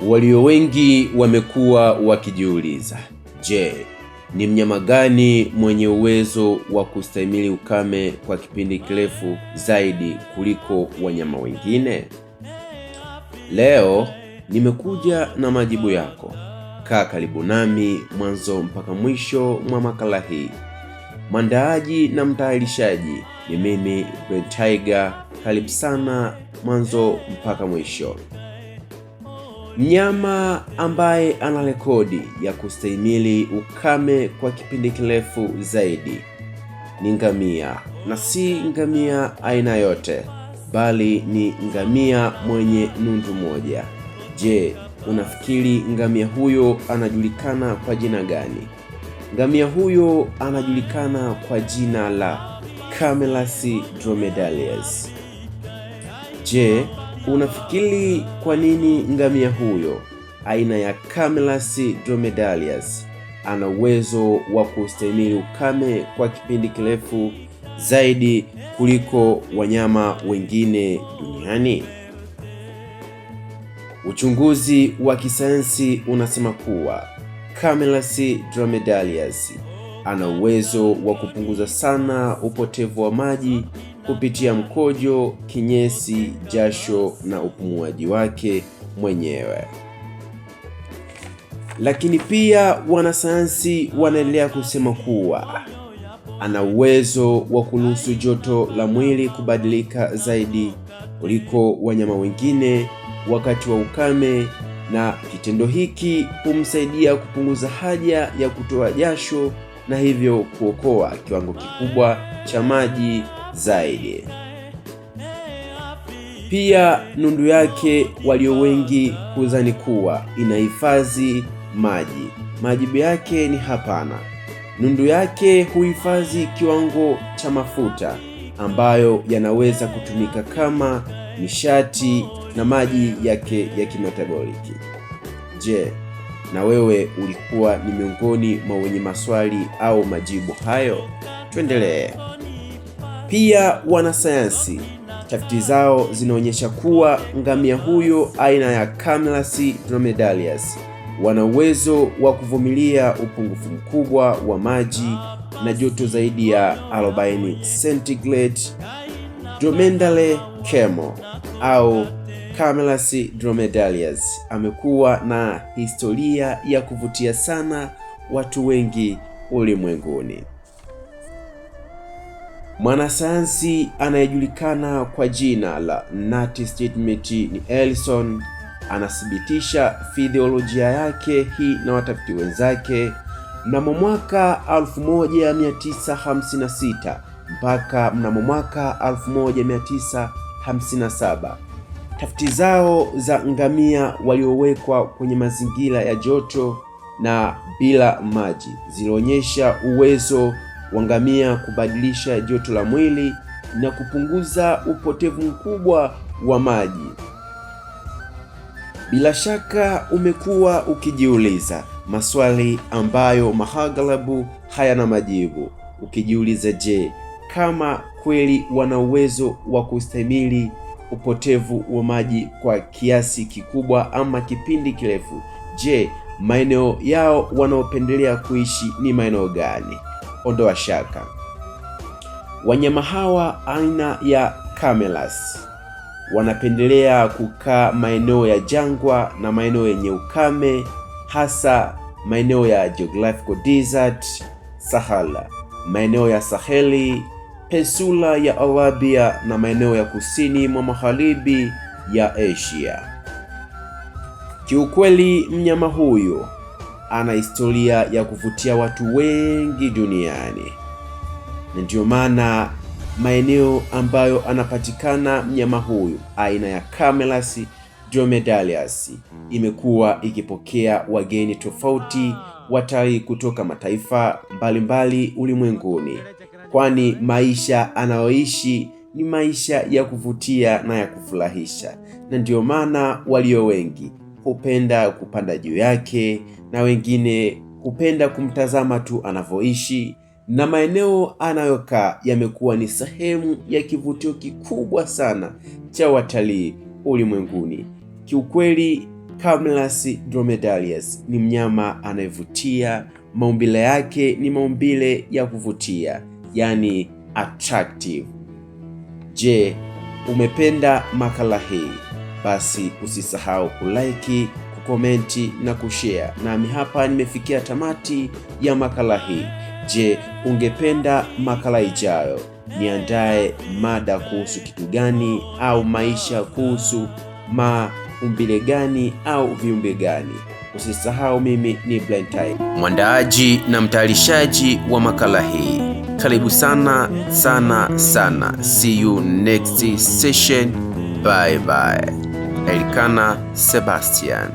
Walio wengi wamekuwa wakijiuliza, je, ni mnyama gani mwenye uwezo wa kustahimili ukame kwa kipindi kirefu zaidi kuliko wanyama wengine? Leo nimekuja na majibu yako. Kaa karibu nami mwanzo mpaka mwisho mwa makala hii. Mwandaaji na mtayarishaji ni mimi Red Tiger. Karibu sana mwanzo mpaka mwisho. Mnyama ambaye ana rekodi ya kustahimili ukame kwa kipindi kirefu zaidi ni ngamia, na si ngamia aina yote, bali ni ngamia mwenye nundu moja. Je, unafikiri ngamia huyo anajulikana kwa jina gani? Ngamia huyo anajulikana kwa jina la Camelus dromedalis. Je, unafikiri kwa nini ngamia huyo aina ya Camelus dromedalis ana uwezo wa kustahimili ukame kwa kipindi kirefu zaidi kuliko wanyama wengine duniani? Uchunguzi wa kisayansi unasema kuwa Camelus dromedalis ana uwezo wa kupunguza sana upotevu wa maji kupitia mkojo, kinyesi, jasho na upumuaji wake mwenyewe. Lakini pia wanasayansi wanaendelea kusema kuwa ana uwezo wa kuruhusu joto la mwili kubadilika zaidi kuliko wanyama wengine wakati wa ukame, na kitendo hiki humsaidia kupunguza haja ya kutoa jasho na hivyo kuokoa kiwango kikubwa cha maji zaidi. Pia nundu yake walio wengi hudhani kuwa inahifadhi maji. Majibu yake ni hapana. Nundu yake huhifadhi kiwango cha mafuta ambayo yanaweza kutumika kama nishati na maji yake ya kimetaboliki. Je, na wewe ulikuwa ni miongoni mwa wenye maswali au majibu hayo? Tuendelee. Pia wanasayansi, tafiti zao zinaonyesha kuwa ngamia huyo aina ya Camelus dromedalis wana uwezo wa kuvumilia upungufu mkubwa wa maji na joto zaidi ya 40 centigrade. Dromedale camel au Camelus dromedalis amekuwa na historia ya kuvutia sana watu wengi ulimwenguni. Mwanasayansi anayejulikana kwa jina la Nat Statement ni Ellison anathibitisha fiziolojia yake hii na watafiti wenzake mnamo mwaka 1956 mpaka mnamo mwaka 1957. Tafiti zao za ngamia waliowekwa kwenye mazingira ya joto na bila maji zilionyesha uwezo wa ngamia kubadilisha joto la mwili na kupunguza upotevu mkubwa wa maji. Bila shaka umekuwa ukijiuliza maswali ambayo maghalabu hayana majibu, ukijiuliza, je, kama kweli wana uwezo wa kustahimili upotevu wa maji kwa kiasi kikubwa ama kipindi kirefu, je, maeneo yao wanaopendelea kuishi ni maeneo gani? Ondoa shaka. Wanyama hawa aina ya Camelus wanapendelea kukaa maeneo ya jangwa na maeneo yenye ukame, hasa maeneo ya geographical desert, Sahara, maeneo ya Saheli, peninsula ya Arabia na maeneo ya kusini mwa magharibi ya Asia. Kiukweli mnyama huyu ana historia ya kuvutia watu wengi duniani, na ndio maana maeneo ambayo anapatikana mnyama huyu aina ya Camelus dromedalis imekuwa ikipokea wageni tofauti, watalii kutoka mataifa mbalimbali ulimwenguni, kwani maisha anayoishi ni maisha ya kuvutia na ya kufurahisha, na ndio maana walio wengi hupenda kupanda juu yake na wengine hupenda kumtazama tu anavyoishi, na maeneo anayokaa yamekuwa ni sehemu ya kivutio kikubwa sana cha watalii ulimwenguni. Kiukweli Camelus dromedaris ni mnyama anayevutia. Maumbile yake ni maumbile ya kuvutia, yani attractive. Je, umependa makala hii? Basi usisahau kulike, kukomenti na kushare. Nami hapa nimefikia tamati ya makala hii. Je, ungependa makala ijayo niandae mada kuhusu kitu gani, au maisha kuhusu maumbile gani au viumbe gani? Usisahau, mimi ni Blind Tiger, mwandaaji na mtayarishaji wa makala hii. Karibu sana sana sana. See you next session. Bye bye. Elikana Sebastian.